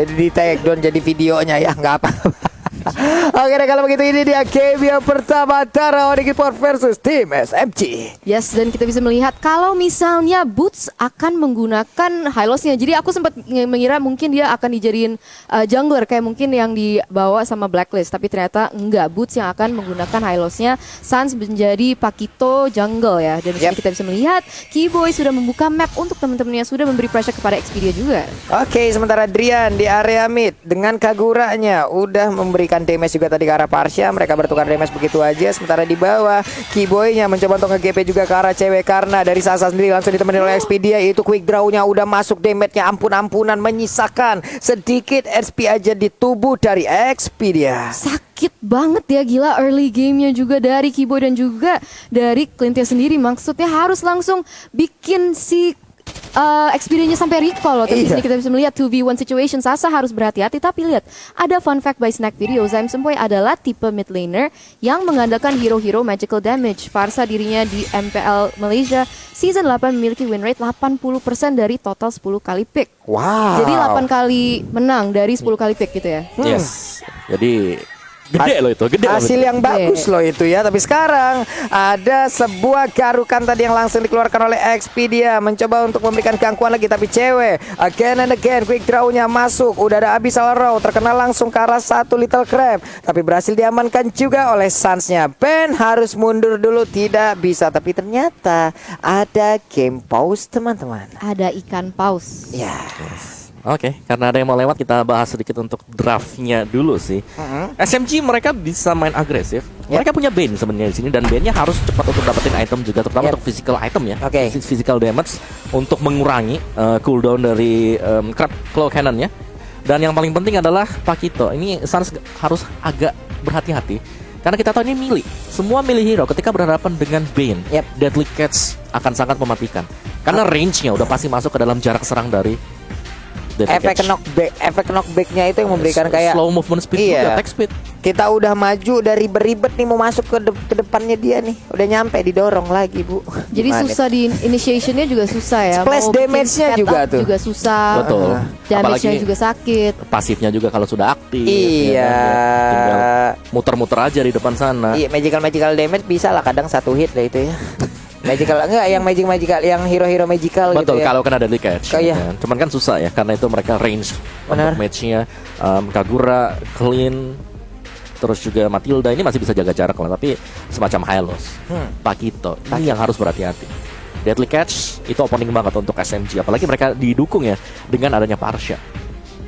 Jadi di take down jadi videonya ya, nggak apa-apa. Oke deh, kalau begitu ini dia game yang pertama antara Onyx Esports versus tim SMG. Yes, dan kita bisa melihat kalau misalnya Boots akan menggunakan Hylos-nya. Jadi aku sempat mengira mungkin dia akan dijadiin jungler kayak mungkin yang dibawa sama Blacklist, tapi ternyata enggak, Boots yang akan menggunakan Hylos-nya. Sans menjadi Pakito jungle ya. Dan kita bisa melihat Keyboy sudah membuka map untuk teman-temannya, sudah memberi pressure kepada Expedia juga. Oke, sementara Drian di area mid dengan Kaguranya udah memberikan damage juga tadi ke arah Parsha. Mereka bertukar damage begitu aja. Sementara di bawah Keyboy-nya mencoba untuk nge-GP juga ke arah cewek, karena dari Sasa sendiri langsung ditemani oleh Expedia. Itu quick draw-nya udah masuk, damage-nya ampun-ampunan, menyisakan sedikit SP aja di tubuh dari Expedia. Sakit banget ya, gila early game-nya juga dari Keyboy dan juga dari Clintia sendiri. Maksudnya harus langsung bikin si Expedia-nya sampai recall loh. Tapi sini kita bisa melihat 2v1 situation. Sasa harus berhati-hati. Tapi lihat, ada fun fact by Snack Video, Zaim Sempoy adalah tipe mid laner yang mengandalkan hero-hero magical damage. Farsa dirinya di MPL Malaysia Season 8 memiliki win rate 80% dari total 10 kali pick. Wow. Jadi 8 kali menang dari 10 kali pick gitu ya. Yes. Jadi gede loh itu, gede hasil yang bagus loh itu ya. Tapi sekarang ada sebuah garukan tadi yang langsung dikeluarkan oleh Expedia, mencoba untuk memberikan gangguan lagi, tapi cewek again and again quick draw-nya masuk. Udah ada Abyssal Row, terkena langsung ke arah satu Little Crab, tapi berhasil diamankan juga oleh Sans-nya. Ben harus mundur dulu, tidak bisa. Tapi ternyata ada game pause teman-teman. Ada ikan paus. Ya. Oke, karena ada yang mau lewat, kita bahas sedikit untuk draftnya dulu sih. SMG mereka bisa main agresif. Mereka punya Bane sebenarnya di sini, dan Bane-nya harus cepat untuk dapetin item juga, terutama untuk physical item ya. Physical damage untuk mengurangi cooldown dari Claw Cannon-nya. Dan yang paling penting adalah Pakito. Ini Sans harus agak berhati-hati, karena kita tahu ini melee. Semua melee hero ketika berhadapan dengan Bane, Deadly Catch akan sangat mematikan. Karena range-nya udah pasti masuk ke dalam jarak serang dari efek knockback-nya itu yang memberikan kayak slow movement speed, attack speed. Kita udah maju dari beribet nih, mau masuk ke depannya dia nih, udah nyampe, didorong lagi Bu. Jadi susah di initiation-nya juga susah ya. Splash damage-nya juga tuh juga susah. Betul. Damage-nya juga sakit. Pasifnya juga kalau sudah aktif. Iya. Tinggal muter-muter aja di depan sana. Iya, magical damage bisa lah kadang satu hit lah itu ya. Magical enggak, yang magical, yang hero-hero magical. Betul, gitu ya. kalau kena deadly catch. Iya. Cuman kan susah ya, karena itu mereka range untuk match-nya. Kagura, Clean, terus juga Matilda ini masih bisa jaga jarak lah, tapi semacam Hylos, Pakito ini yang harus berhati-hati. Deadly catch itu opening banget untuk SMG, apalagi mereka didukung ya dengan adanya Parsha.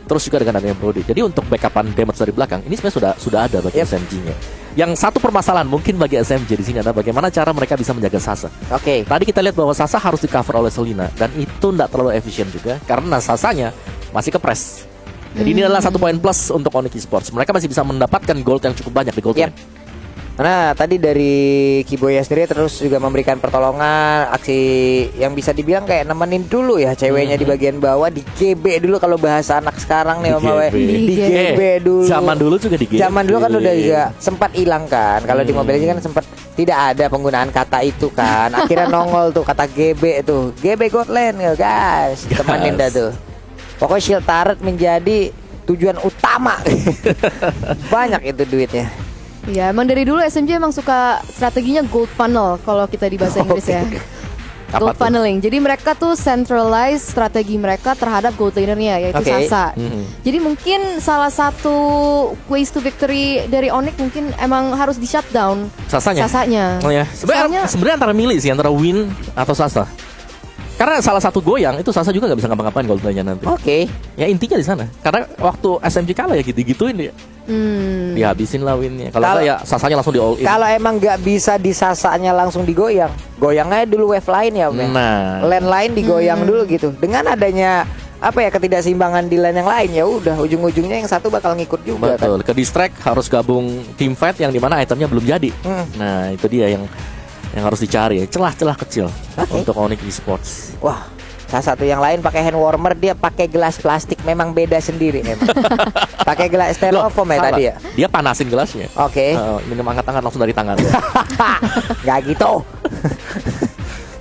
Terus juga dengan adanya Brody. Jadi untuk backupan damage dari belakang ini sebenarnya sudah ada bagi SMG-nya. Yang satu permasalahan mungkin bagi SMG di sini adalah bagaimana cara mereka bisa menjaga Sasa. Tadi kita lihat bahwa Sasa harus di cover oleh Selena, dan itu tidak terlalu efisien juga karena Sasanya masih kepres. Jadi ini adalah satu poin plus untuk Onyx Esports. Mereka masih bisa mendapatkan gold yang cukup banyak di gold lane. Karena tadi dari Keyboy sendiri terus juga memberikan pertolongan, aksi yang bisa dibilang kayak nemenin dulu ya ceweknya di bagian bawah, di GB dulu kalau bahasa anak sekarang nih di GB dulu. Zaman dulu juga di GB. Zaman dulu kan udah juga sempat hilang kan. Kalau di Mobile Legends kan sempat tidak ada penggunaan kata itu kan. Akhirnya nongol tuh kata GB tuh. GB God Lane ya guys. Temenin dah tuh. Pokoknya shield turret menjadi tujuan utama. Banyak itu duitnya. Ya, emang dari dulu SMG emang suka strateginya gold funnel kalau kita di bahasa Inggris ya. Gold funneling. Jadi mereka tuh centralize strategi mereka terhadap gold lanernya, yaitu Sasa. Jadi mungkin salah satu ways to victory dari Onyx mungkin emang harus di shutdown Sasanya. Oh ya. Sebenarnya antara milih sih, antara Win atau Sasa. Karena salah satu goyang itu Sasa juga nggak bisa ngapa-ngapain gold lane-nya nanti. Ya intinya di sana. Karena waktu SMG kalah ya gitu-gituin dia. Dihabisin lah winnya. Kalau ya Sasanya langsung di all in. Kalau emang nggak bisa di Sasanya langsung digoyang, goyangnya dulu wave lain ya, lane lain digoyang dulu gitu. Dengan adanya ketidakseimbangan di lane yang lain, ya udah ujung-ujungnya yang satu bakal ngikut juga. Betul. Ke distract harus gabung team fight yang dimana itemnya belum jadi. Nah itu dia yang harus dicari ya, celah-celah kecil untuk Onyx Esports. Wah, salah satu yang lain pakai hand warmer, dia pakai gelas plastik, memang beda sendiri memang. Pakai gelas styrofoam ya tadi ya. Dia panasin gelasnya. Oke. Minum hangat-hangat langsung dari tangan. Gak gitu.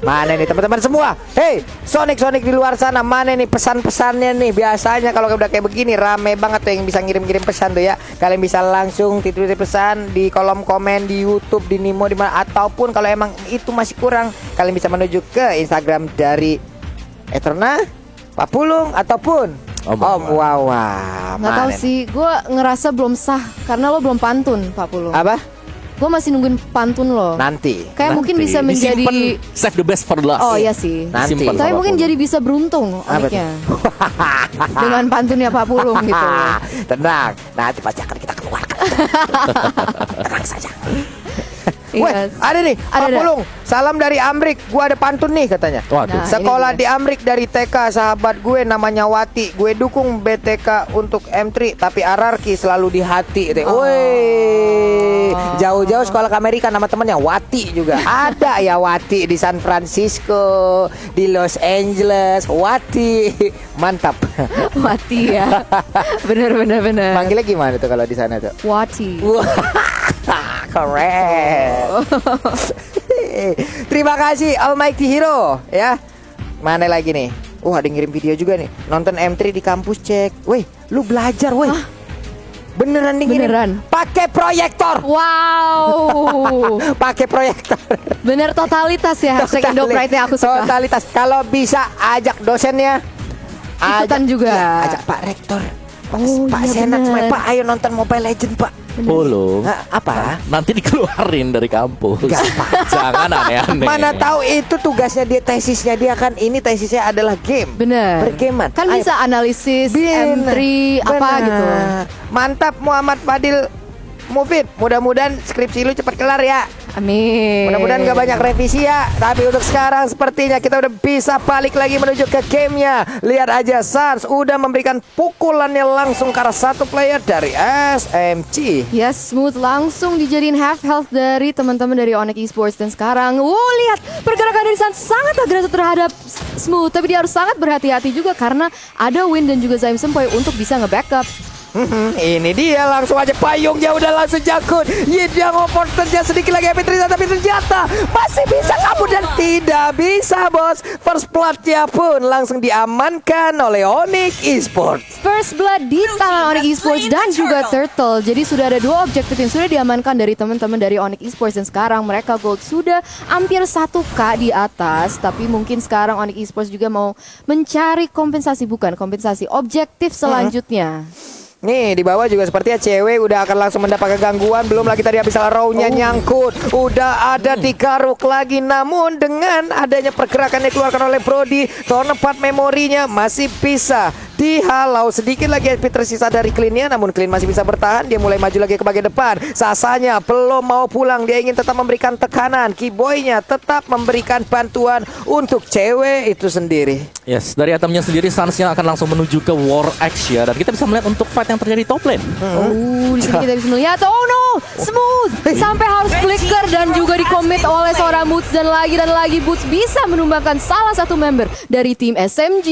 Mana nih teman-teman semua? Hey, Sonic di luar sana, mana nih pesan-pesannya nih? Biasanya kalau udah kayak begini rame banget tuh yang bisa ngirim-ngirim pesan tuh ya. Kalian bisa langsung titip pesan di kolom komen di YouTube, di Nimo, di mana, ataupun kalau emang itu masih kurang, kalian bisa menuju ke Instagram dari Eterna, Pak Pulung ataupun Om Wawa. Nggak tahu sih, gue ngerasa belum sah karena lo belum pantun, Pak Pulung. Apa? Gue masih nungguin pantun lo. Nanti. Kayak mungkin bisa menjadi Disimpan, save the best for last. Oh iya sih. Nanti. Disimpan Tapi sama mungkin Pulung. jadi bisa beruntung Apa Oniknya dengan pantunnya Pak Pulung gitu. Tenang, nanti pasti akan kita keluarkan. Tenang saja. Weh, Yes. ada nih, Pak Ada. Pulung. Salam dari Amrik, gua ada pantun nih katanya. Waduh. Nah, Sekolah ini di Amrik dari TK, sahabat gue namanya Wati. Gue dukung BTK untuk M3, tapi Ararki selalu di hati. Woi, jauh-jauh sekolah ke Amerika, nama temennya Wati juga. Ada ya Wati di San Francisco, di Los Angeles. Wati, mantap. Wati ya. Bener. Manggilnya gimana tuh kalau di sana tuh? Wati. Wah, keren. Terima kasih Almighty Hero ya. Mana lagi nih? Wah, ada ngirim video juga nih. Nonton M3 di kampus cek. Weh, lu belajar weh. Beneran nih ngirim? Beneran. Pakai proyektor. Wow. Pakai proyektor. Bener totalitas ya hashtag Indopride-nya aku suka. Totalitas. Kalau bisa ajak dosennya. Ikutan juga. Iya, ajak Pak Rektor. Oh, Pak iya Senat bener. semuanya. Pak, ayo nonton Mobile Legend, Pak. Pulung. Apa? Nanti dikeluarin dari kampus. Enggak, Pak. Jangan aneh-aneh. Mana tahu itu tugasnya dia, tesisnya dia kan. Ini tesisnya adalah game. Bener. Bergamean. Kan Ayo. bisa analisis Bener. M3 apa Bener. gitu. Mantap Muhammad Fadil Mufid. Mudah-mudahan skripsi lu cepat kelar ya. Amin. Mudah-mudahan gak banyak revisi ya. Tapi untuk sekarang sepertinya kita udah bisa balik lagi menuju ke gamenya. Lihat aja, Sans udah memberikan pukulannya langsung ke arah satu player dari SMG. Yes, Smooth langsung dijadiin half health dari teman-teman dari Onyx Esports. Dan sekarang, lihat pergerakan dari Sans sangat agresif terhadap Smooth. Tapi dia harus sangat berhati-hati juga karena ada Win dan juga Zaim Sempoy untuk bisa nge-backup. Ini dia langsung aja payungnya udah langsung jakut. Yidang opportunity sedikit lagi MP3 tapi ternyata masih bisa kabur dan tidak bisa bos. First blood-nya pun langsung diamankan oleh Onyx Esports. First blood di tangan Onyx Esports dan juga Turtle. Jadi sudah ada dua objektif yang sudah diamankan dari teman-teman dari Onyx Esports. Dan sekarang mereka gold sudah hampir 1K di atas. Tapi mungkin sekarang Onyx Esports juga mau mencari kompensasi, bukan kompensasi, objektif selanjutnya. Nih di bawah juga sepertinya cewek udah akan langsung mendapatkan gangguan. Belum lagi tadi habis row-nya nyangkut. Udah ada 3 rook lagi. Namun dengan adanya pergerakan yang dikeluarkan oleh Brody, tempat memorinya masih bisa dihalau. Sedikit lagi HP tersisa dari Clean-nya, namun Clean masih bisa bertahan. Dia mulai maju lagi ke bagian depan. Sasanya belum mau pulang. Dia ingin tetap memberikan tekanan. Keyboy-nya tetap memberikan bantuan untuk cewek itu sendiri. Yes, dari itemnya sendiri Sans-nya akan langsung menuju ke War Axe ya. Dan kita bisa melihat untuk fight yang terjadi di top lane. Di sini kita bisa melihat, oh no, Smooth sampai harus flicker dan juga dikomit oleh seorang Boots dan lagi Boots bisa menumbangkan salah satu member dari tim SMG.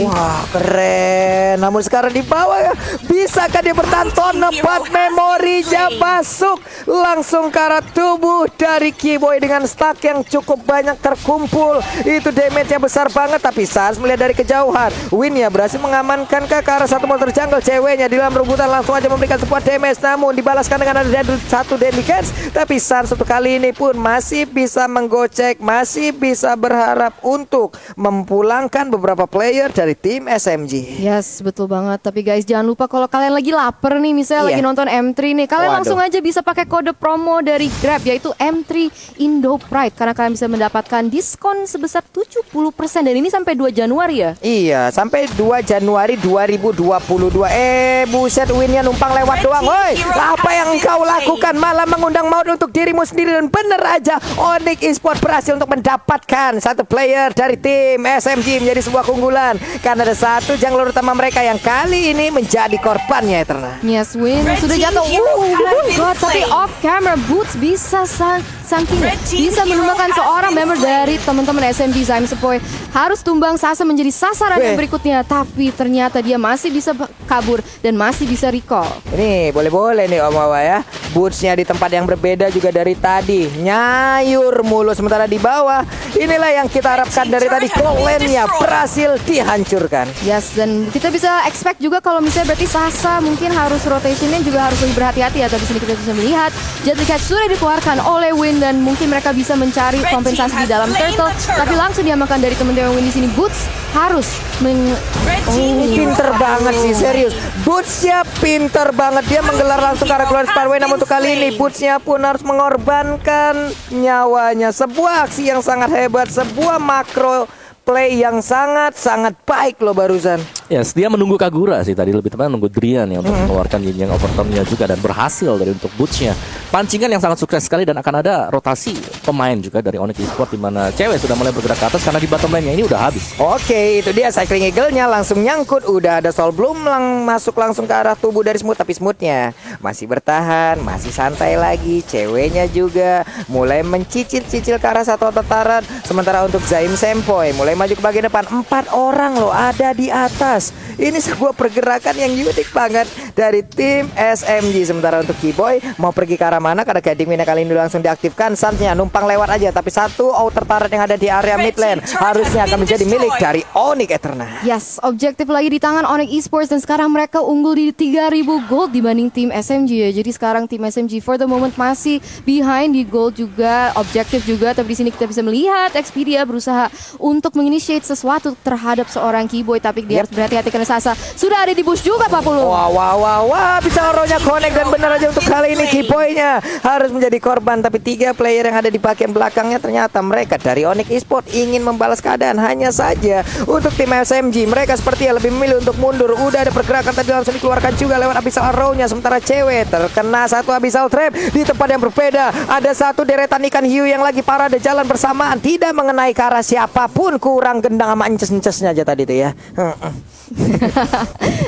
Wah keren. Namun sekarang di bawah ya, bisakah dia bertahan? Tempat memorinya masuk langsung ke arah tubuh dari Keyboy dengan stack yang cukup banyak terkumpul. Itu damage-nya besar banget. Tapi Sans melihat dari kejauhan, Win-nya berhasil mengamankan ke arah satu monster jungle. Ceweknya di dalam rebutan langsung aja memberikan sebuah damage, namun dibalaskan dengan ada satu deadly catch. Tapi Sans untuk kali ini pun masih bisa menggocek, masih bisa berharap untuk memulangkan beberapa player dari tim SMG. Yes, betul banget. Tapi guys, jangan lupa kalau kalian lagi lapar nih, misalnya Iya. lagi nonton M3 nih, kalian Waduh. langsung aja bisa pakai kode promo dari Grab, yaitu M3 Indo Pride, karena kalian bisa mendapatkan diskon sebesar 70%, dan ini sampai 2 Januari ya. Iya, sampai 2 Januari 2022. Buset, Win-nya numpang lewat doang. Woi, apa yang kau lakukan? Malah mengundang maut untuk dirimu sendiri. Dan bener aja, Onyx Esports berhasil untuk mendapatkan satu player dari tim SMG menjadi sebuah keunggulan. Karena ada satu jungler player utama mereka yang kali ini menjadi korbannya Eterna. Yes, Win sudah jatuh. Oh my god, tapi off camera Boots bisa saking bisa menumbangkan seorang member dari teman-teman SMG. Zaim Sempoy harus tumbang, Sasa menjadi sasaran yang berikutnya, tapi ternyata dia masih bisa kabur dan masih bisa recall. Ini boleh-boleh nih Om Wawa ya. Bootsnya di tempat yang berbeda juga dari tadi, nyayur mulu, sementara di bawah inilah yang kita harapkan dari tadi, Colennya berhasil dihancurkan. Yes, dan kita bisa expect juga kalau misalnya berarti Sasa mungkin harus rotationnya juga harus lebih berhati-hati ya. Tapi sini kita bisa melihat Jetlicat sudah dikeluarkan oleh Win dan mungkin mereka bisa mencari kompensasi di dalam Turtle, tapi langsung diamankan dari teman-teman Win di sini. Boots harus Pinter banget sih, serius. Bootsnya pinter banget, dia menggelar langsung ke arah keluar Sparway. Namun untuk kali ini Bootsnya pun harus mengorbankan nyawanya. Sebuah aksi yang sangat hebat, sebuah makro play yang sangat-sangat baik loh barusan. Yes, dia menunggu Kagura sih tadi, lebih tepatnya menunggu Drian ya untuk mengeluarkan Yin Yang Overtone-nya juga, dan berhasil dari untuk Boots-nya. Pancingan yang sangat sukses sekali, dan akan ada rotasi pemain juga dari Onyx Esports, di mana cewek sudah mulai bergerak ke atas karena di bottom lane-nya ini udah habis. Oke, itu dia Cycling Eagle-nya langsung nyangkut. Udah ada Soul Bloom masuk langsung ke arah tubuh dari Smooth, tapi Smooth-nya masih bertahan, masih santai lagi. Ceweknya juga mulai mencicil-cicil ke arah satu tataran. Sementara untuk Zaim Sempoy mulai maju ke bagian depan. 4 orang loh ada di atas. Ini sebuah pergerakan yang unik banget dari tim SMG. Sementara untuk Keyboy mau pergi ke arah mana, karena guiding win kali ini langsung diaktifkan. Sansnya numpang lewat aja, tapi satu outer turret yang ada di area mid lane harusnya akan menjadi milik dari Onyx Eterna. Yes, objektif lagi di tangan Onyx Esports, dan sekarang mereka unggul di 3.000 gold dibanding tim SMG ya. Jadi sekarang tim SMG for the moment masih behind di gold juga, objektif juga. Tapi di sini kita bisa melihat Expedia berusaha untuk menginitiate sesuatu terhadap seorang Keyboy, tapi dia harus berhati-hati karena Sasa sudah ada di bush juga Pak Pulu. Wah, bisa oronya connect, dan benar aja untuk kali ini Keyboy-nya harus menjadi korban. Tapi 3 player yang ada di bagian belakangnya ternyata mereka dari Onyx Esports ingin membalas keadaan. Hanya saja untuk tim SMG mereka sepertinya lebih memilih untuk mundur. Udah ada pergerakan tadi langsung dikeluarkan juga lewat Abyssal Arrow-nya. Sementara cewek terkena satu Abyssal Trap di tempat yang berbeda. Ada satu deretan ikan hiu yang lagi parade jalan bersamaan, tidak mengenai ke arah siapapun. Kurang gendang sama ences-encesnya aja tadi tuh ya.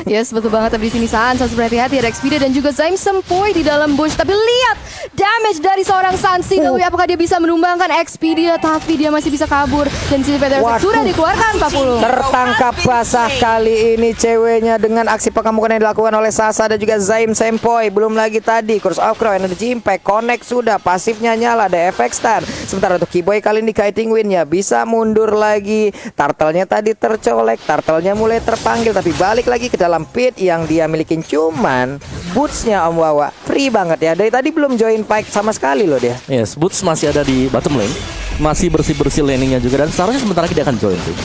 Yes, betul banget. Tapi di sini Sans harus berhati-hati, ada Expedia dan juga Zaim Sempoy di dalam bush. Tapi lihat damage dari seorang Sansi. Apakah dia bisa menumbangkan Expedia? Tapi dia masih bisa kabur, dan sini Peter sudah dikeluarkan 40. Tertangkap basah kali ini ceweknya dengan aksi pengamukan yang dilakukan oleh Sasa dan juga Zaim Sempoy. Belum lagi tadi Curse of Crow, Energy Impact, Connect sudah, pasifnya nyala, ada efek stun. Sementara untuk Keyboy kali ini kiting win-nya bisa mundur lagi. Turtle-nya tadi tercolek, Turtle-nya mulai terpanggil, tapi balik lagi ke dalam pit yang dia milikin. Cuman Boots-nya Om Wawa free banget ya, dari tadi belum join fight sama sekali loh dia. Yes, Boots masih ada di bottom lane, masih bersih-bersih laning-nya juga, dan seharusnya sebentar lagi dia akan join sih.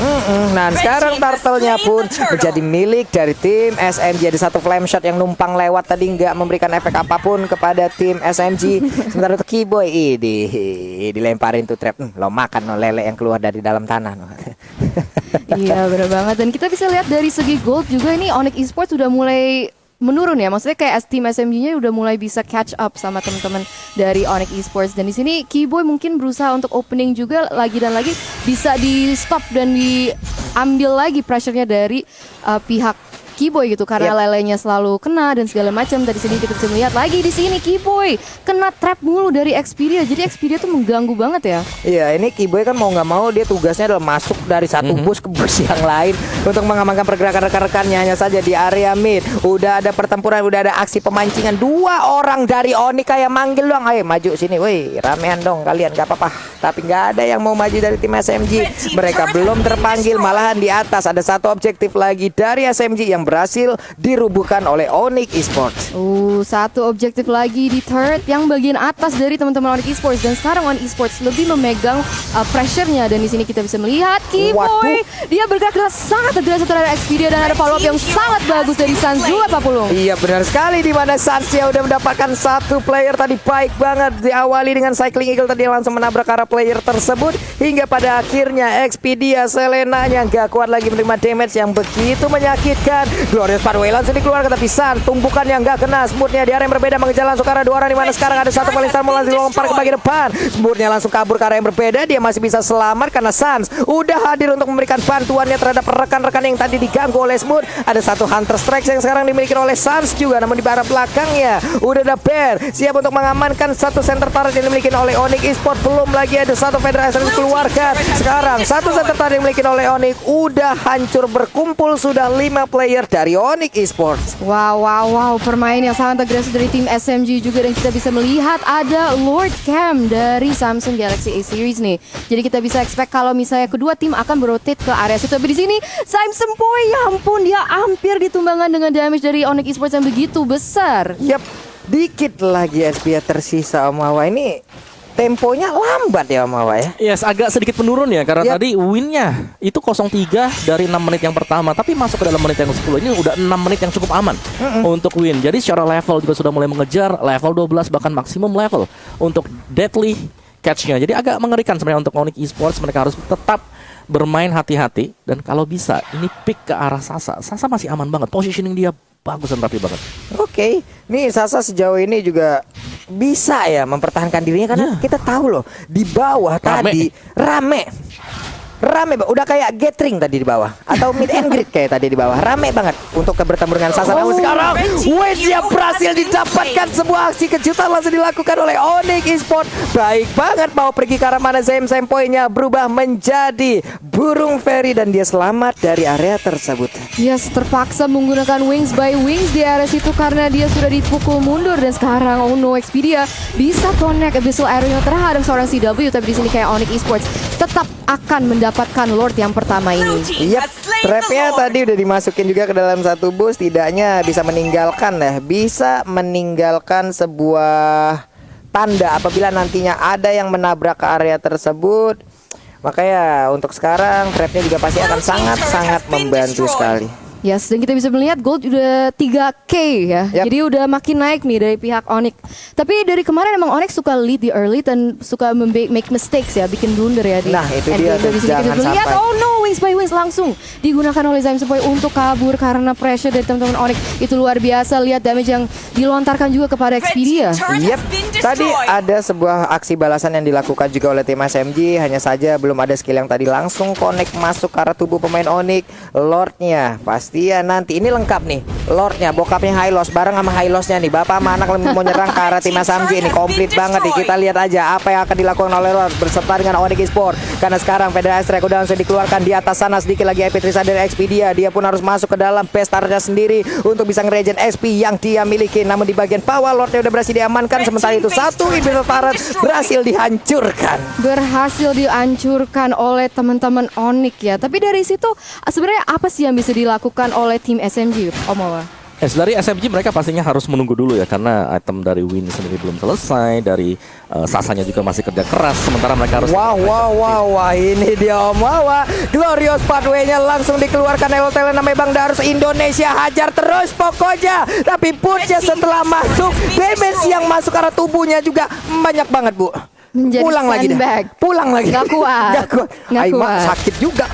Nah sekarang Turtle-nya pun menjadi milik dari tim SMG. Ada satu flame shot yang numpang lewat tadi, nggak memberikan efek apapun kepada tim SMG. Sementara untuk Keyboy dilemparin tuh trap. Lo makan no lele yang keluar dari dalam tanah no. Iya benar banget, dan kita bisa lihat dari segi gold juga ini Onyx Esports sudah mulai menurun ya. Maksudnya kayak tim SMG-nya udah mulai bisa catch up sama teman-teman dari Onyx Esports. Dan di sini Keyboy mungkin berusaha untuk opening juga lagi dan lagi, bisa di stop dan diambil lagi pressure-nya dari pihak Keyboy gitu, karena lelenya selalu kena dan segala macam. Dari sini kita bisa melihat lagi di sini Keyboy kena trap mulu dari Expedia. Jadi Expedia tuh mengganggu banget ya. Iya, ini Keyboy kan mau nggak mau dia tugasnya adalah masuk dari satu bus ke bus yang lain untuk mengamankan pergerakan rekan-rekannya. Hanya saja di area mid udah ada pertempuran, udah ada aksi pemancingan. 2 orang dari Onyx kayak manggil doang, ayo maju sini, woi ramean dong kalian, nggak apa-apa. Tapi nggak ada yang mau maju dari tim SMG. Mereka belum terpanggil, malahan di atas ada satu objektif lagi dari SMG yang berhasil dirubuhkan oleh Onyx Esports. Satu objektif lagi di turret yang bagian atas dari teman-teman Onyx Esports, dan sekarang Onyx Esports lebih memegang pressure-nya. Dan di sini kita bisa melihat Keyboy dia bergerak dengan sangat agresif terhadap Expedia, dan ada follow up yang sangat bagus dari Sans juga Pak Pulung. Iya benar sekali, di mana Sansnya udah mendapatkan satu player tadi, baik banget. Diawali dengan Cycling Eagle tadi yang langsung menabrak arah player tersebut, hingga pada akhirnya Expedia Selena-nya gak kuat lagi menerima damage yang begitu menyakitkan. Glorious Pathway langsung dikeluarkan, tapi Sun tumpukan yang nggak kena. Smoothnya di area yang berbeda mengejar langsung ke arah 2 orang, di mana sekarang ada satu paling Sun langsung dilempar ke bagian depan. Smoothnya langsung kabur ke arah yang berbeda. Dia masih bisa selamat karena Suns udah hadir untuk memberikan bantuannya terhadap rekan-rekan yang tadi diganggu oleh Smooth. Ada satu Hunter Strike yang sekarang dimiliki oleh Suns juga, namun di arah belakangnya udah ada Bear siap untuk mengamankan satu center turret yang dimiliki oleh Onyx Esports. Belum lagi ada satu Federasi yang dikeluarkan. Sekarang satu center turret yang dimiliki oleh Onyx udah hancur berkumpul. Sudah 5 player dari Onyx Esports. Wow, permain yang sangat agresif dari tim SMG juga, dan kita bisa melihat ada Lord Cam dari Samsung Galaxy A Series nih. Jadi kita bisa expect kalau misalnya kedua tim akan berotate ke area situ. Tapi di sini Samsung Boy, ya ampun, dia hampir ditumbangkan dengan damage dari Onyx Esports yang begitu besar. Yap, dikit lagi SPA tersisa Om Wawa. Ini temponya lambat ya Om Wawa ya. Yes, agak sedikit menurun ya, karena Yap. tadi win-nya itu 0-3 dari 6 menit yang pertama, tapi masuk ke dalam menit yang 10 ini udah 6 menit yang cukup aman untuk win. Jadi secara level juga sudah mulai mengejar level 12 bahkan maksimum level untuk deadly catch-nya. Jadi agak mengerikan sebenarnya untuk Onyx Esports. Mereka harus tetap bermain hati-hati, dan kalau bisa ini pick ke arah Sasa. Sasa masih aman banget, positioning dia bagus dan rapi banget. Oke, nih Sasa sejauh ini juga bisa ya mempertahankan dirinya karena kita tahu loh di bawah tadi rame, udah kayak gathering tadi di bawah atau meet and greet kayak tadi di bawah, rame banget untuk bertemu dengan Sasa. Namun sekarang win-nya berhasil didapatkan, sebuah aksi kejutan langsung dilakukan oleh Onyx Esports. Baik banget, mau pergi ke arah mana Sam poinnya berubah menjadi burung fairy dan dia selamat dari area tersebut. Yes, terpaksa menggunakan Wings by Wings di area situ karena dia sudah dipukul mundur, dan sekarang oh no, Expedia bisa connect Abyssal Arrow terhadap seorang CW. Tapi di sini kayak Onyx Esports tetap akan mendapatkan Lord yang pertama ini. Yap, trapnya tadi udah dimasukin juga ke dalam satu bus. Tidaknya bisa meninggalkan sebuah tanda apabila nantinya ada yang menabrak ke area tersebut. Makanya untuk sekarang trapnya juga pasti akan sangat-sangat membantu sekali. Yes, dan kita bisa melihat gold udah 3K ya. Yap. Jadi udah makin naik nih dari pihak Onyx. Tapi dari kemarin emang Onyx suka lead di early dan suka make mistakes ya, bikin blunder ya di Nah, itu dia endgame. tuh, Di sini kita jangan bisa lihat, sampai. oh no, Wings by Wings langsung digunakan oleh Zaim Boy untuk kabur karena pressure dari teman-teman Onyx. Itu luar biasa, lihat damage yang dilontarkan juga kepada Expedia. Yep, tadi ada sebuah aksi balasan yang dilakukan juga oleh tim SMG. Hanya saja belum ada skill yang tadi langsung connect masuk ke arah tubuh pemain Onyx. Lordnya pasti ya nanti ini lengkap nih. Lordnya, bokapnya Hylos bareng sama Hylosnya nih. Bapak sama anak mau nyerang ke arah tim SMG ini. Komplit banget nih. Kita lihat aja apa yang akan dilakukan oleh Lord berserta dengan Onyx Esports. Karena sekarang Federasi Strike udah langsung dikeluarkan di atas sana. Sedikit lagi IP Trisa dari Expedia. Dia pun harus masuk ke dalam pestarnya sendiri untuk bisa ngeregen SP yang dia miliki. Namun di bagian bawah Lordnya udah berhasil diamankan. Sementara itu satu Infinite Turret berhasil dihancurkan. Berhasil dihancurkan oleh teman-teman Onyx ya. Tapi dari situ sebenarnya apa sih yang bisa dilakukan oleh tim SMG, Om Wawa? Dari SMG mereka pastinya harus menunggu dulu ya, karena item dari Win sendiri belum selesai, dari Sasanya juga masih kerja keras, sementara mereka harus Wah, ini dia Om Wawa. Glorious Pathway-nya langsung dikeluarkan. Evil Talent namanya Bang Darus Indonesia, hajar terus pokoknya. Tapi pushnya setelah masuk, damage yang masuk ke arah tubuhnya juga banyak banget, Bu. Menjadi Pulang lagi dah. sandbag. Pulang lagi. Nggak kuat. Nggak Aima kuat. sakit juga.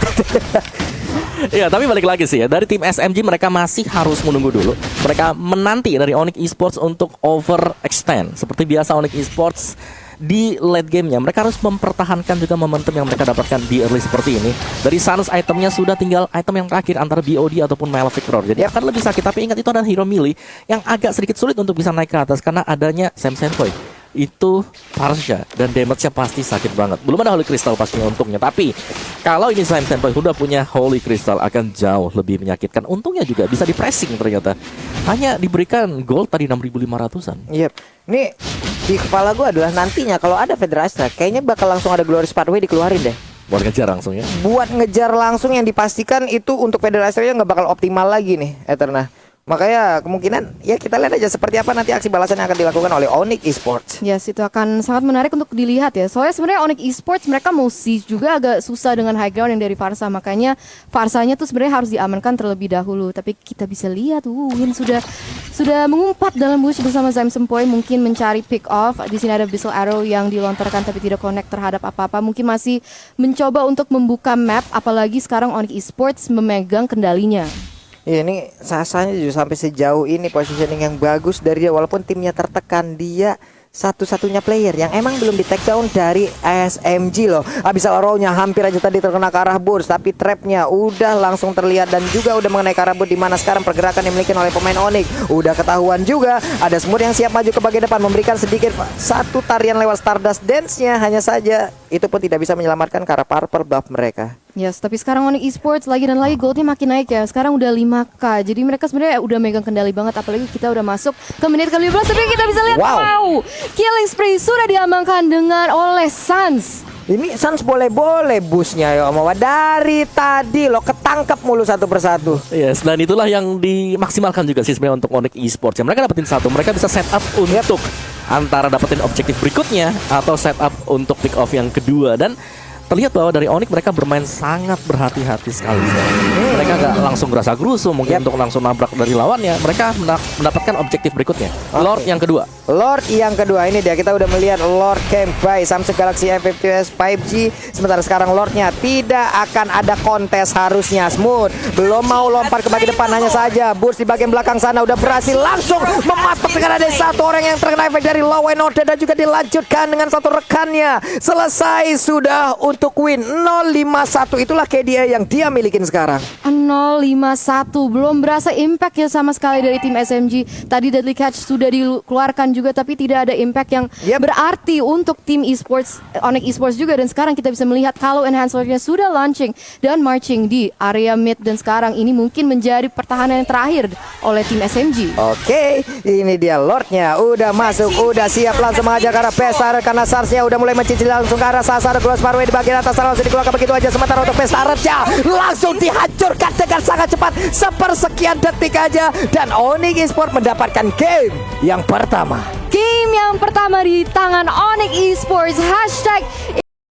Ya, tapi balik lagi sih ya, dari tim SMG mereka masih harus menunggu dulu. Mereka menanti dari Onyx Esports untuk overextend. Seperti biasa Onyx Esports di late gamenya mereka harus mempertahankan juga momentum yang mereka dapatkan di early seperti ini. Dari Suns itemnya sudah tinggal item yang terakhir antara BOD ataupun Malefic Roar. Jadi akan lebih sakit, tapi ingat itu adalah hero melee yang agak sedikit sulit untuk bisa naik ke atas karena adanya Sam Senpoi. Itu Parsha dan damage-nya pasti sakit banget. Belum ada Holy Crystal pastinya untungnya, tapi kalau ini Sam Senpoi sudah punya Holy Crystal akan jauh lebih menyakitkan. Untungnya juga bisa di pressing ternyata. Hanya diberikan gold tadi 6.500-an. Yep. Nih di kepala gue adalah nantinya kalau ada Federasi Strike kayaknya bakal langsung ada Glorious Pathway dikeluarin deh. Buat ngejar langsung ya. Buat ngejar langsung yang dipastikan itu untuk Federasi Strike nggak bakal optimal lagi nih Eterna. Makanya kemungkinan ya kita lihat aja seperti apa nanti aksi balasan yang akan dilakukan oleh Onyx Esports. Yes, itu akan sangat menarik untuk dilihat ya. Soalnya sebenarnya Onyx Esports mereka mau siege juga agak susah dengan high ground yang dari Farsa. Makanya Farsanya tuh sebenarnya harus diamankan terlebih dahulu. Tapi kita bisa lihat Win sudah mengumpat dalam bush bersama Zaim Sempoi, mungkin mencari pick off. Di sini ada Abyssal Arrow yang dilontarkan tapi tidak connect terhadap apa-apa. Mungkin masih mencoba untuk membuka map, apalagi sekarang Onyx Esports memegang kendalinya. Iya, ini Sasanya juga sampai sejauh ini positioning yang bagus dari dia, walaupun timnya tertekan, dia satu-satunya player yang emang belum di take down dari SMG loh. Habis arrow-nya hampir aja tadi terkena ke arah Burst, tapi trapnya udah langsung terlihat dan juga udah mengenai ke arah Burst, di mana sekarang pergerakan yang dimiliki oleh pemain Onyx udah ketahuan juga. Ada Smooth yang siap maju ke bagian depan, memberikan sedikit satu tarian lewat Stardust Dance-nya, hanya saja itu pun tidak bisa menyelamatkan ke arah purple buff mereka. Yes, tapi sekarang Onyx Esports lagi dan lagi goldnya makin naik ya. Sekarang udah 5K. Jadi mereka sebenarnya udah megang kendali banget. Apalagi kita udah masuk ke menit ke-15. Tapi kita bisa lihat, wow, killing spree sudah diamankan oleh Suns. Ini Suns boleh-boleh busnya ya Om Wawa. Dari tadi lo ketangkep mulu satu persatu. Yes, dan itulah yang dimaksimalkan juga sih sebenarnya untuk Onyx Esports. Ya, mereka dapetin satu, mereka bisa set up untuk antara dapetin objektif berikutnya atau set up untuk pick off yang kedua. Dan terlihat bahwa dari Onyx mereka bermain sangat berhati-hati sekali. Mereka nggak langsung gerasa gerusu mungkin untuk langsung nabrak dari lawannya. Mereka mendapatkan objektif berikutnya. Lord yang kedua. Lord yang kedua, ini dia, kita udah melihat Lord Camp by Samsung Galaxy S50s 5G. Sementara sekarang Lordnya tidak akan ada kontes harusnya. Smooth belum mau lompat ke bagian depan, hanya saja Burst di bagian belakang sana udah berhasil langsung mematok dengan ada satu orang yang terkena efek dari Law and Order, dan juga dilanjutkan dengan satu rekannya. Selesai sudah untuk win 051. Itulah KDA yang dia milikin sekarang. 051, belum berasa impact ya sama sekali dari tim SMG. Tadi Deadly Catch sudah dikeluarkan juga, tapi tidak ada impact yang berarti untuk tim esports, Onyx Esports juga. Dan sekarang kita bisa melihat kalau enhancernya sudah launching dan marching di area mid, dan sekarang ini mungkin menjadi pertahanan yang terakhir oleh tim SMG. Oke, ini dia Lordnya udah masuk, udah siap langsung mengajar ke arah Pestaret, karena Sarsnya udah mulai mencicil langsung ke arah Sasar. Close Parway di bagian atas langsung dikeluarkan begitu aja. Sementara untuk Pestaretnya langsung dihancurkan dengan sangat cepat, sepersekian detik aja, dan Onyx Esports mendapatkan game yang pertama. Game yang pertama di tangan Onyx Esports.